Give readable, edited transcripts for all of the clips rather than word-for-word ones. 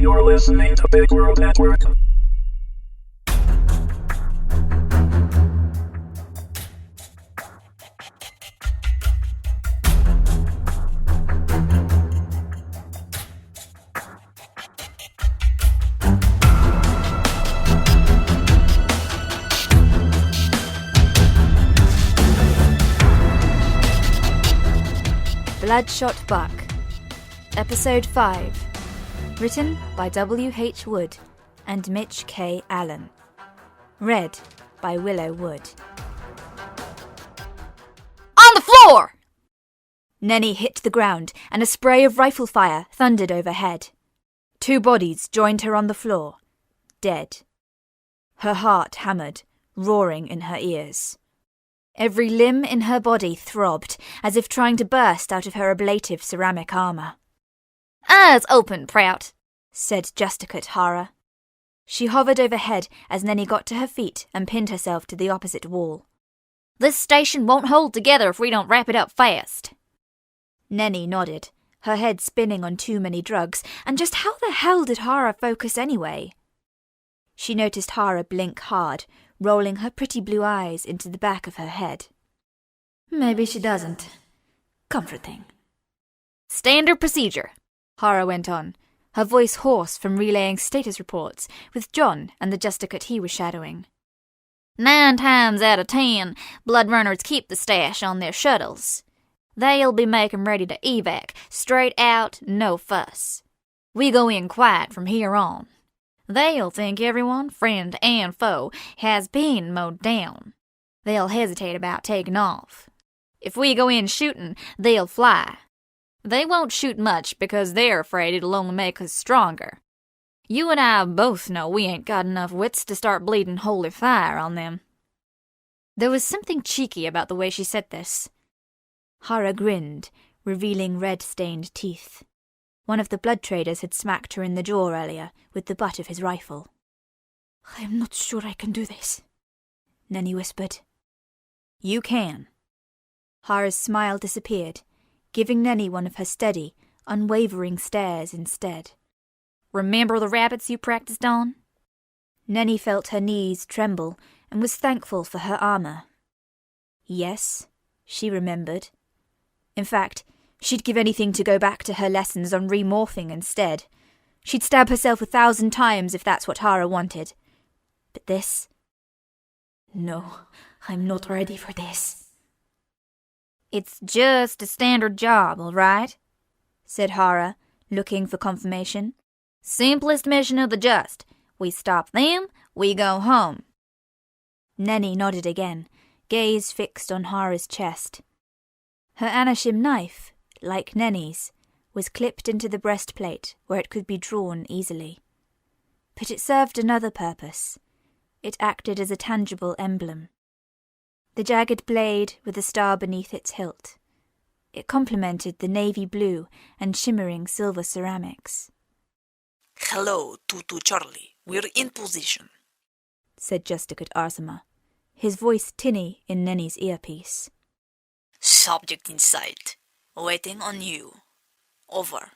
You're listening to Big World Network. Bloodshot Buck, Episode 5, written by W.H. Wood and Mitch K. Allan, read by Willow Wood. On the floor! Nenni hit the ground and a spray of rifle fire thundered overhead. 2 bodies joined her on the floor, dead. Her heart hammered, roaring in her ears. Every limb in her body throbbed, as if trying to burst out of her ablative ceramic armour. "Eyes open, Prout," said Justicat Hara. She hovered overhead as Nenni got to her feet and pinned herself to the opposite wall. "This station won't hold together if we don't wrap it up fast." Nenni nodded, her head spinning on too many drugs, and just how the hell did Hara focus anyway? She noticed Hara blink hard, rolling her pretty blue eyes into the back of her head. Maybe she doesn't. Comforting. "Standard procedure," Hara went on, her voice hoarse from relaying status reports with John and the Justicat he was shadowing. 9 times out of 10, blood runners keep the stash on their shuttles. They'll be making ready to evac, straight out, no fuss. We go in quiet from here on. They'll think everyone, friend and foe, has been mowed down. They'll hesitate about taking off. If we go in shooting, they'll fly. They won't shoot much because they're afraid it'll only make us stronger. You and I both know we ain't got enough wits to start bleeding holy fire on them." There was something cheeky about the way she said this. Hara grinned, revealing red-stained teeth. One of the blood traders had smacked her in the jaw earlier with the butt of his rifle. "I'm not sure I can do this," Nenni whispered. "You can." Hara's smile disappeared, giving Nenni one of her steady, unwavering stares instead. "Remember the rabbits you practiced on?" Nenni felt her knees tremble and was thankful for her armour. Yes, she remembered. In fact, she'd give anything to go back to her lessons on remorphing instead. She'd stab herself 1,000 times if that's what Hara wanted. But this? No, I'm not ready for this. "It's just a standard job, all right?" said Hara, looking for confirmation. "Simplest mission of the just. We stop them, we go home." Nenni nodded again, gaze fixed on Hara's chest. Her Anashim knife, like Nenni's, was clipped into the breastplate where it could be drawn easily. But it served another purpose. It acted as a tangible emblem. The jagged blade with a star beneath its hilt. It complemented the navy blue and shimmering silver ceramics. "Hello, 2-2 Charlie. We're in position," said Justicat Arsama, his voice tinny in Nenni's earpiece. "Subject in sight. Waiting on you. Over."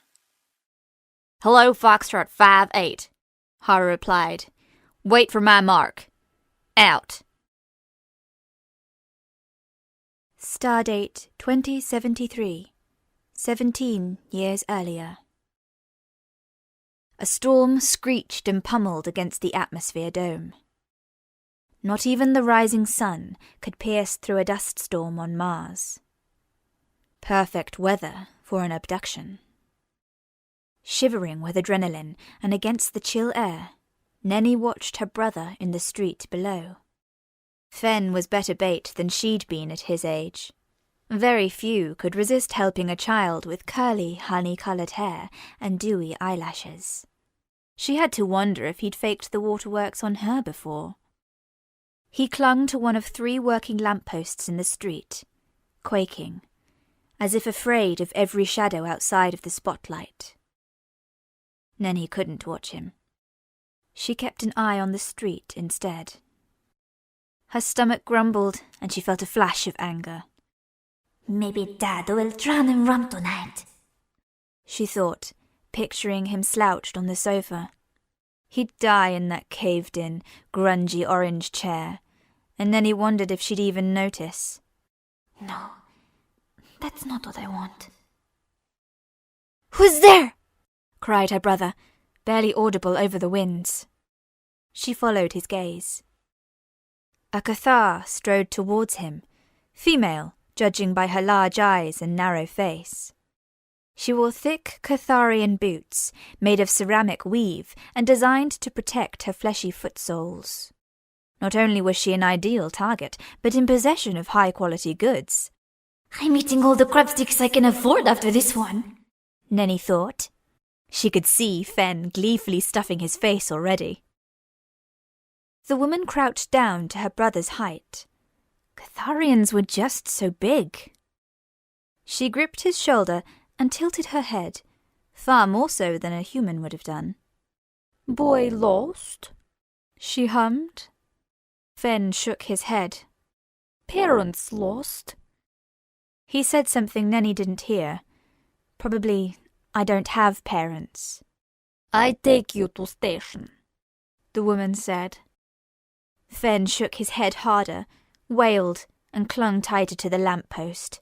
"Hello, Foxtrot 5-8, Hara replied. "Wait for my mark. Out." Stardate 2073, 17 years earlier. A storm screeched and pummeled against the atmosphere dome. Not even the rising sun could pierce through a dust storm on Mars. Perfect weather for an abduction. Shivering with adrenaline and against the chill air, Nenni watched her brother in the street below. Fen was better bait than she'd been at his age. Very few could resist helping a child with curly, honey-coloured hair and dewy eyelashes. She had to wonder if he'd faked the waterworks on her before. He clung to one of 3 working lampposts in the street, quaking, as if afraid of every shadow outside of the spotlight. Nenni couldn't watch him. She kept an eye on the street instead. Her stomach grumbled, and she felt a flash of anger. "Maybe Dad will drown in rum tonight," she thought, picturing him slouched on the sofa. He'd die in that caved-in, grungy orange chair, and Nenni wondered if she'd even notice. No, that's not what I want. "Who's there?" cried her brother, barely audible over the winds. She followed his gaze. A Cathar strode towards him, female, judging by her large eyes and narrow face. She wore thick Catharian boots, made of ceramic weave and designed to protect her fleshy foot soles. Not only was she an ideal target, but in possession of high-quality goods. I'm eating all the crabsticks I can afford after this one, Nenni thought. She could see Fen gleefully stuffing his face already. The woman crouched down to her brother's height. Catharians were just so big. She gripped his shoulder and tilted her head, far more so than a human would have done. "Boy lost?" she hummed. Fen shook his head. "Parents lost?" He said something Nenni didn't hear. Probably, "I don't have parents." "I take you to station," the woman said. Fen shook his head harder, wailed, and clung tighter to the lamp-post.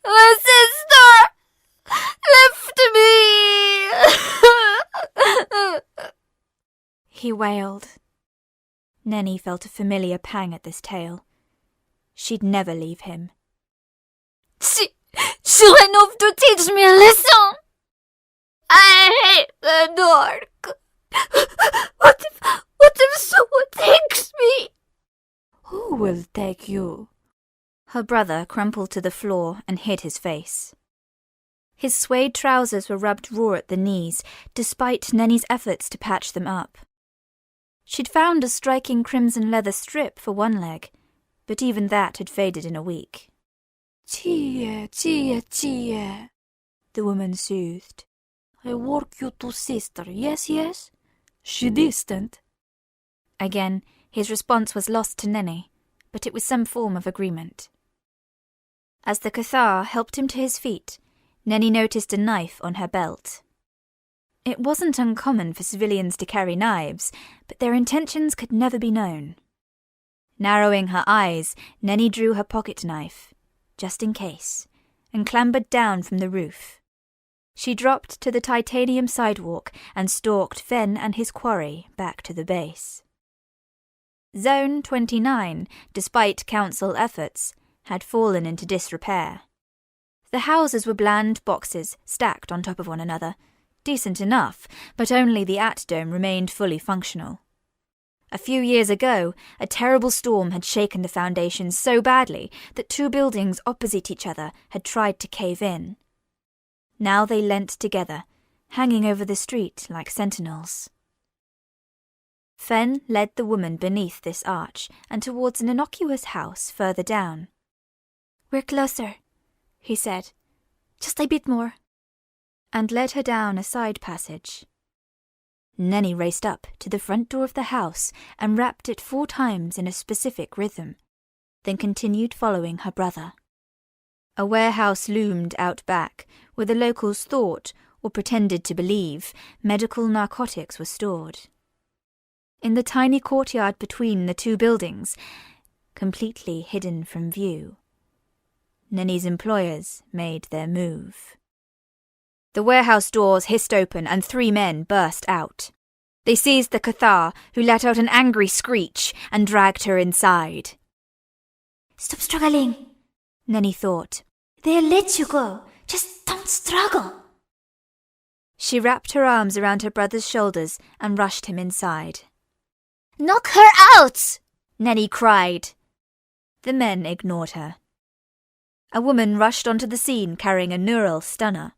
"My sister left me!" He wailed. Nenni felt a familiar pang at this tale. She'd never leave him. She ran off to teach me a lesson. I hate the dark. What if someone takes me? Who will take you? Her brother crumpled to the floor and hid his face. His suede trousers were rubbed raw at the knees, despite Nenni's efforts to patch them up. She'd found a striking crimson leather strip for one leg, but even that had faded in a week. Chia, the woman soothed. I work you to sister, yes? She distant. Again, his response was lost to Nenni, but it was some form of agreement. As the Cathar helped him to his feet, Nenni noticed a knife on her belt. It wasn't uncommon for civilians to carry knives, but their intentions could never be known. Narrowing her eyes, Nenni drew her pocket knife, just in case, and clambered down from the roof. She dropped to the titanium sidewalk and stalked Fen and his quarry back to the base. Zone 29, despite council efforts, had fallen into disrepair. The houses were bland boxes stacked on top of one another, decent enough, but only the at-dome remained fully functional. A few years ago, a terrible storm had shaken the foundations so badly that two buildings opposite each other had tried to cave in. Now they leant together, hanging over the street like sentinels. Fen led the woman beneath this arch and towards an innocuous house further down. We're closer, he said. Just a bit more. And led her down a side passage. Nenni raced up to the front door of the house and rapped it 4 times in a specific rhythm, then continued following her brother. A warehouse loomed out back, where the locals thought, or pretended to believe, medical narcotics were stored. In the tiny courtyard between the two buildings, completely hidden from view, Nenni's employers made their move. The warehouse doors hissed open and 3 men burst out. They seized the Cathar, who let out an angry screech, and dragged her inside. Stop struggling, Nenni thought. They'll let you go. Just don't struggle. She wrapped her arms around her brother's shoulders and rushed him inside. Knock her out! Nenni cried. The men ignored her. A woman rushed onto the scene carrying a neural stunner.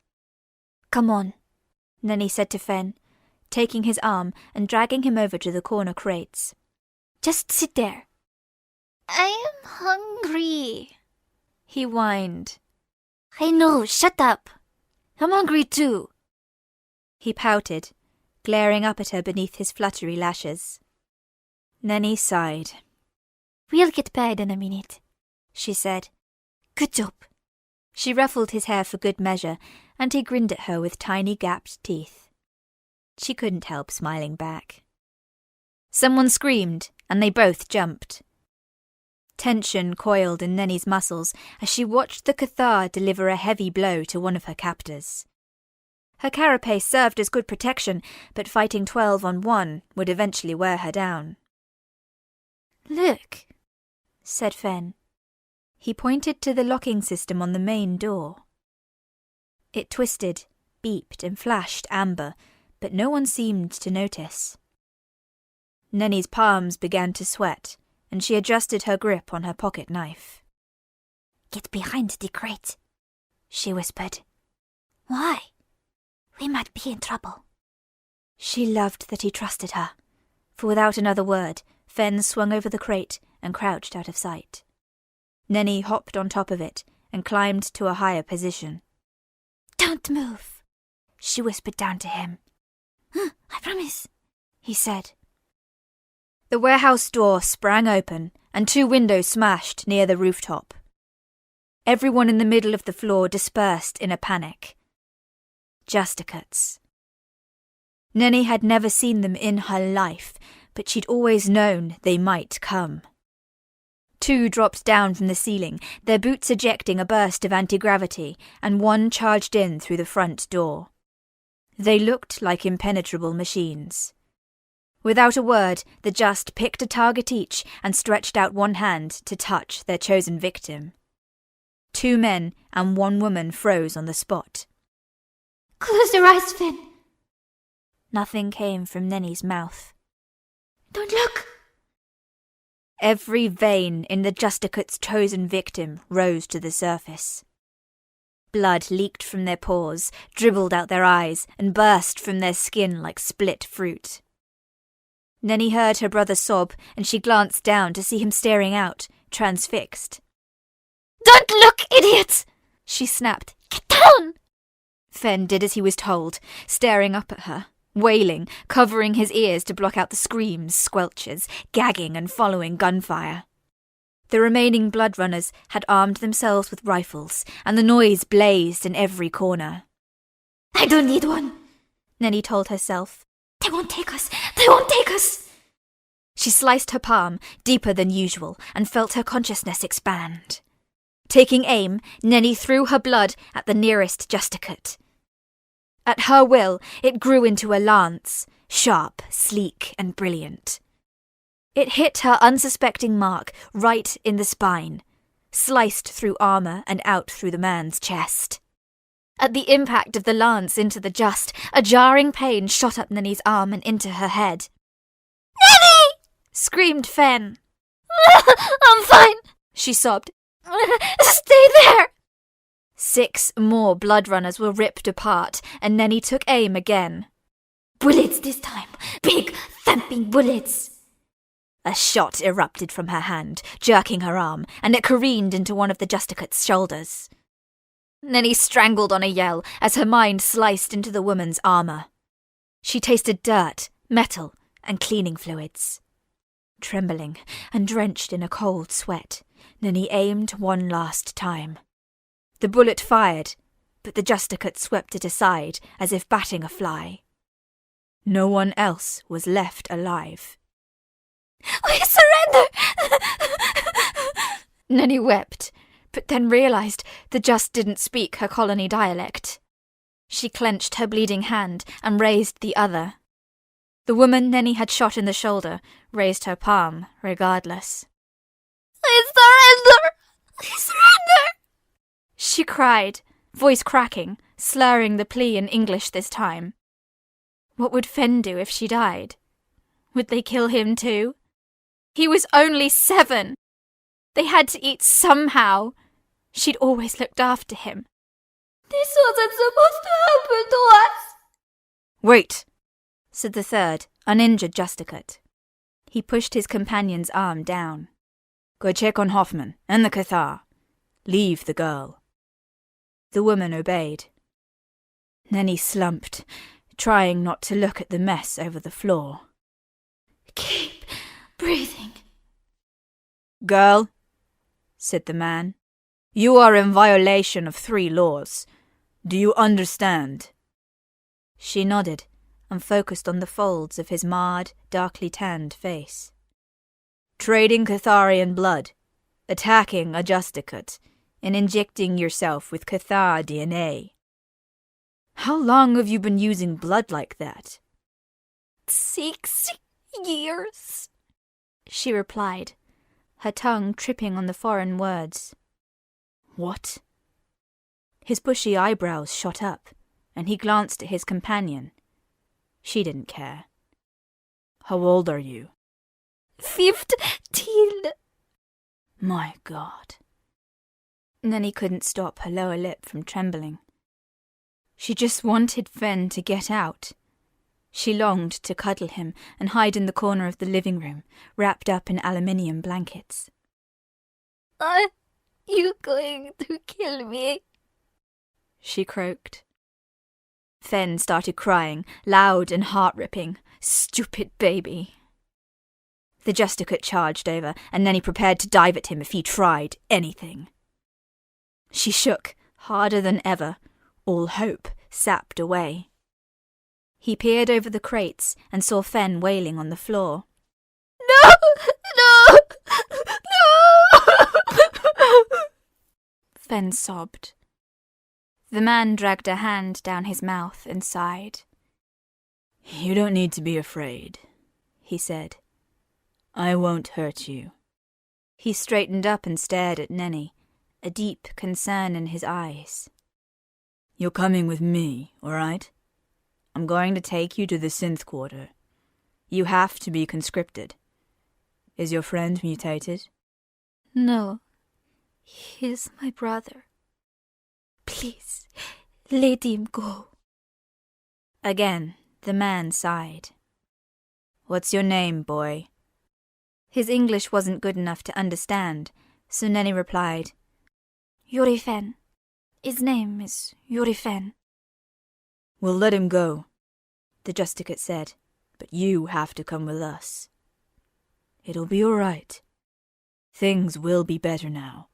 Come on, Nenni said to Fen, taking his arm and dragging him over to the corner crates. Just sit there. I am hungry, he whined. I know, shut up. I'm hungry too. He pouted, glaring up at her beneath his fluttery lashes. Nenni sighed. We'll get paid in a minute, she said. Good job. She ruffled his hair for good measure, and he grinned at her with tiny gapped teeth. She couldn't help smiling back. Someone screamed, and they both jumped. Tension coiled in Neni's muscles as she watched the Cathar deliver a heavy blow to one of her captors. Her carapace served as good protection, but fighting 12 on 1 would eventually wear her down. "Look," said Fen. He pointed to the locking system on the main door. It twisted, beeped and flashed amber, but no one seemed to notice. Neni's palms began to sweat, and she adjusted her grip on her pocket knife. "Get behind the crate," she whispered. "Why? We might be in trouble." She loved that he trusted her, for without another word, Fen swung over the crate and crouched out of sight. Neni hopped on top of it and climbed to a higher position. "Don't move," she whispered down to him. "I promise," he said. The warehouse door sprang open and 2 windows smashed near the rooftop. Everyone in the middle of the floor dispersed in a panic. Justicates. Neni had never seen them in her life, but she'd always known they might come. 2 dropped down from the ceiling, their boots ejecting a burst of anti-gravity, and 1 charged in through the front door. They looked like impenetrable machines. Without a word, the Just picked a target each and stretched out one hand to touch their chosen victim. 2 men and 1 woman froze on the spot. "Close your eyes, Fen." Nothing came from Neni's mouth. "Don't look." Every vein in the Justicate's chosen victim rose to the surface. Blood leaked from their pores, dribbled out their eyes, and burst from their skin like split fruit. Neni heard her brother sob, and she glanced down to see him staring out, transfixed. "Don't look, idiot!" she snapped. "Get down!" Fen did as he was told, staring up at her, wailing, covering his ears to block out the screams, squelches, gagging and following gunfire. The remaining blood runners had armed themselves with rifles, and the noise blazed in every corner. "I don't need one," Neni told herself. "They won't take us! They won't take us!" She sliced her palm, deeper than usual, and felt her consciousness expand. Taking aim, Neni threw her blood at the nearest Justicate. At her will, it grew into a lance, sharp, sleek, and brilliant. It hit her unsuspecting mark right in the spine, sliced through armor and out through the man's chest. At the impact of the lance into the Just, a jarring pain shot up Neni's arm and into her head. "Neni!" screamed Fen. "I'm fine," she sobbed. "Stay there!" 6 more blood runners were ripped apart, and Neni took aim again. "Bullets this time. Big, thumping bullets." A shot erupted from her hand, jerking her arm, and it careened into one of the Justicate's shoulders. Neni strangled on a yell as her mind sliced into the woman's armor. She tasted dirt, metal, and cleaning fluids. Trembling and drenched in a cold sweat, Neni aimed one last time. The bullet fired, but the Justicate swept it aside as if batting a fly. No one else was left alive. "We surrender!" Neni wept, but then realized the Just didn't speak her colony dialect. She clenched her bleeding hand and raised the other. The woman Neni had shot in the shoulder raised her palm regardless. "I surrender! I surrender!" She cried, voice cracking, slurring the plea in English this time. What would Fen do if she died? Would they kill him too? He was only 7. They had to eat somehow. She'd always looked after him. "This wasn't supposed to happen to us." "Wait," said the 3rd, uninjured Justicate. He pushed his companion's arm down. "Go check on Hoffman and the Cathar. Leave the girl." The woman obeyed. Neni slumped, trying not to look at the mess over the floor. "Keep breathing." "Girl," said the man. You are in violation of 3 laws. Do you understand? She nodded and focused on the folds of his marred, darkly tanned face. Trading Catharian blood, attacking a Justicate, and injecting yourself with Cathar DNA. How long have you been using blood like that? 6 years, she replied, her tongue tripping on the foreign words. What? His bushy eyebrows shot up, and he glanced at his companion. She didn't care. How old are you? 15. My God. Nenni couldn't stop her lower lip from trembling. She just wanted Fen to get out. She longed to cuddle him and hide in the corner of the living room, wrapped up in aluminium blankets. Are you going to kill me? She croaked. Fen started crying, loud and heart-ripping. Stupid baby. The Justicate charged over, and Nenni prepared to dive at him if he tried anything. She shook, harder than ever, all hope sapped away. He peered over the crates and saw Fen wailing on the floor. No! No! No! Fen sobbed. The man dragged a hand down his mouth and sighed. You don't need to be afraid, he said. I won't hurt you. He straightened up and stared at Nenni, a deep concern in his eyes. You're coming with me, all right? I'm going to take you to the synth quarter. You have to be conscripted. Is your friend mutated? No. He's my brother. Please, let him go. Again, the man sighed. What's your name, boy? His English wasn't good enough to understand, so Nenni replied, Yuri Fen. His name is Yuri Fen. We'll let him go, the Justicate said, but you have to come with us. It'll be all right. Things will be better now.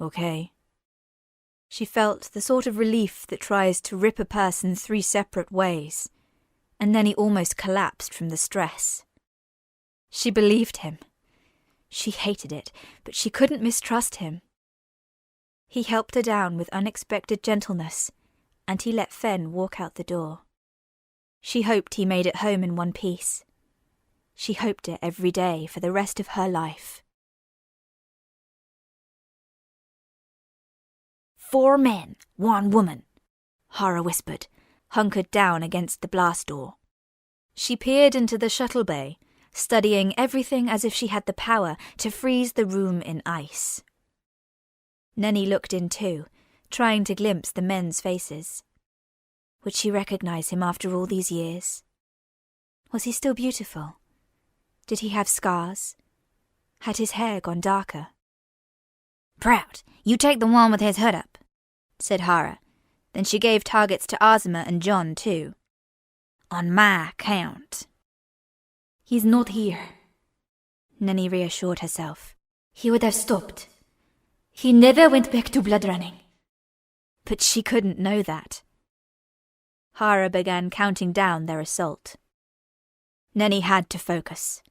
Okay? She felt the sort of relief that tries to rip a person 3 separate ways, and then he almost collapsed from the stress. She believed him. She hated it, but she couldn't mistrust him. He helped her down with unexpected gentleness, and he let Fen walk out the door. She hoped he made it home in one piece. She hoped it every day for the rest of her life. 4 men, 1 woman, Hara whispered, hunkered down against the blast door. She peered into the shuttle bay, studying everything as if she had the power to freeze the room in ice. Nenni looked in too, trying to glimpse the men's faces. Would she recognize him after all these years? Was he still beautiful? Did he have scars? Had his hair gone darker? Prout, you take the one with his hood up, said Hara. Then she gave targets to Azuma and John too. On my account. He's not here, Nenni reassured herself. He would have stopped. He never went back to blood running. But she couldn't know that. Hara began counting down their assault. Nenni had to focus.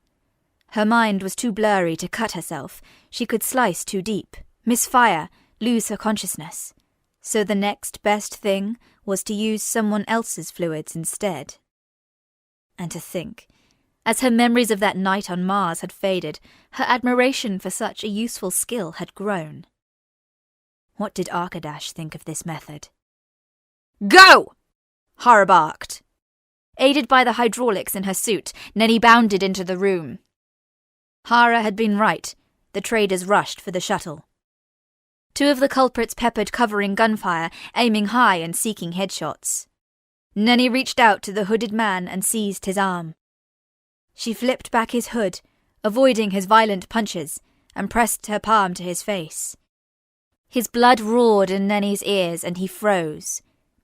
Her mind was too blurry to cut herself. She could slice too deep, misfire, lose her consciousness. So the next best thing was to use someone else's fluids instead. And to think, as her memories of that night on Mars had faded, her admiration for such a useful skill had grown. What did Arkadash think of this method? Go! Hara barked. Aided by the hydraulics in her suit, Nenni bounded into the room. Hara had been right. The traders rushed for the shuttle. 2 of the culprits peppered covering gunfire, aiming high and seeking headshots. Nenni reached out to the hooded man and seized his arm. She flipped back his hood, avoiding his violent punches, and pressed her palm to his face. His blood roared in Nenni's ears and he froze,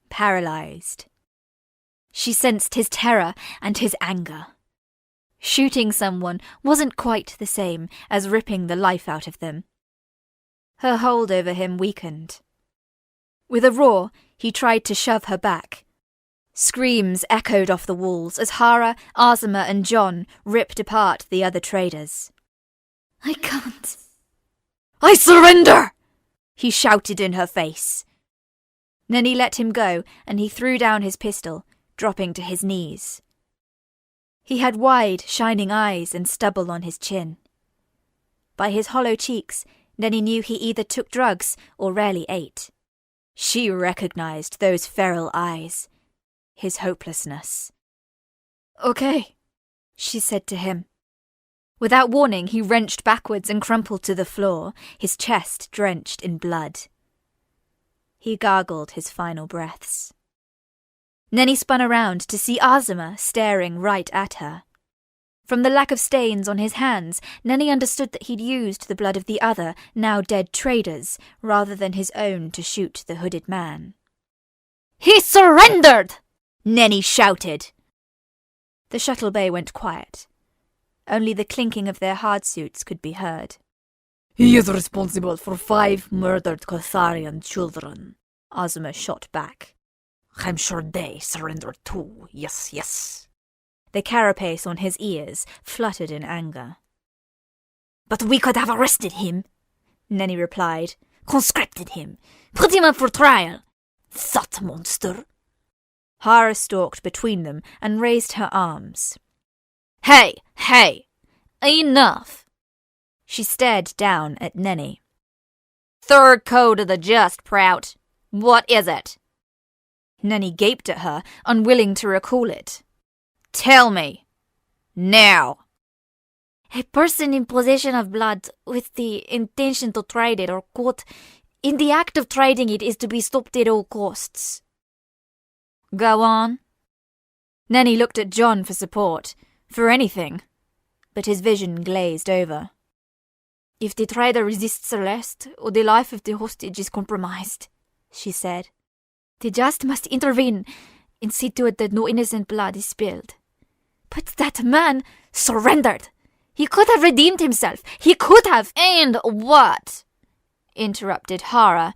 paralyzed. She sensed his terror and his anger. Shooting someone wasn't quite the same as ripping the life out of them. Her hold over him weakened. With a roar, he tried to shove her back. Screams echoed off the walls as Hara, Azuma, and John ripped apart the other traders. I can't. I surrender! He shouted in her face. Neni let him go, and he threw down his pistol, dropping to his knees. He had wide, shining eyes and stubble on his chin. By his hollow cheeks, Neni knew he either took drugs or rarely ate. She recognized those feral eyes, his hopelessness. Okay, she said to him. Without warning, he wrenched backwards and crumpled to the floor, his chest drenched in blood. He gargled his final breaths. Neni spun around to see Azuma staring right at her. From the lack of stains on his hands, Neni understood that he'd used the blood of the other, now dead traders, rather than his own to shoot the hooded man. He surrendered! Neni shouted. The shuttle bay went quiet. Only the clinking of their hard suits could be heard. He is responsible for 5 murdered Catharian children, Azuma shot back. I'm sure they surrendered too, yes. The carapace on his ears fluttered in anger. But we could have arrested him, Neni replied. Conscripted him, put him up for trial. That monster. Hara stalked between them and raised her arms. Hey, enough! She stared down at Neni. Third code of the just, Prout. What is it? Neni gaped at her, unwilling to recall it. Tell me. Now. A person in possession of blood with the intention to trade it or, quote, in the act of trading it is to be stopped at all costs. Go on. Neni looked at John for support, for anything, but his vision glazed over. If the trader resists arrest, or the life of the hostage is compromised, she said, the just must intervene and see to it that no innocent blood is spilled. But that man surrendered. He could have redeemed himself. He could have. And what? Interrupted Hara.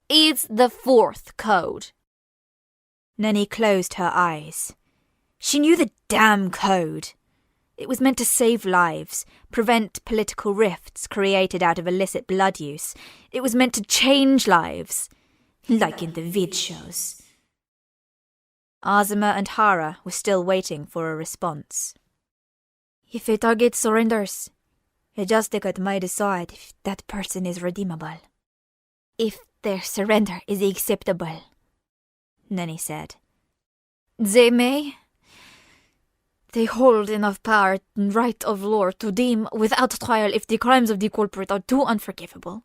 It's the 4th code. Neni closed her eyes. She knew the damn code. It was meant to save lives, prevent political rifts created out of illicit blood use. It was meant to change lives, like in the vid shows. Azuma and Hara were still waiting for a response. If a target surrenders, a Justicate might decide if that person is redeemable. If their surrender is acceptable, Neni said. They may. They hold enough power and right of law to deem without trial if the crimes of the culprit are too unforgivable,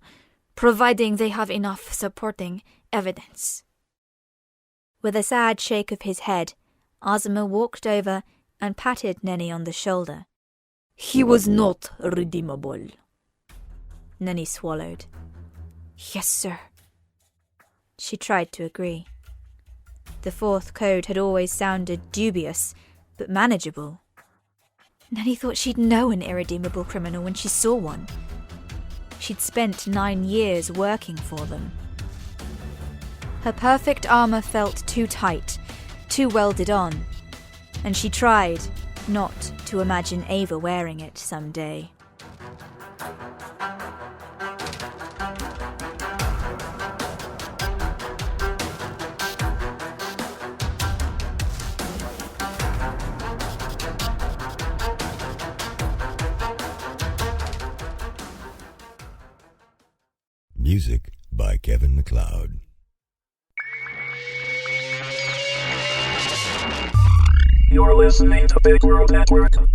providing they have enough supporting evidence. With a sad shake of his head, Azuma walked over and patted Neni on the shoulder. He was not redeemable. Neni swallowed. Yes, sir. She tried to agree. The 4th code had always sounded dubious, but manageable. Neni thought she'd know an irredeemable criminal when she saw one. She'd spent 9 years working for them. Her perfect armor felt too tight, too welded on, and she tried not to imagine Ava wearing it someday. Music by Kevin MacLeod. You're listening to BigWorldNetwork.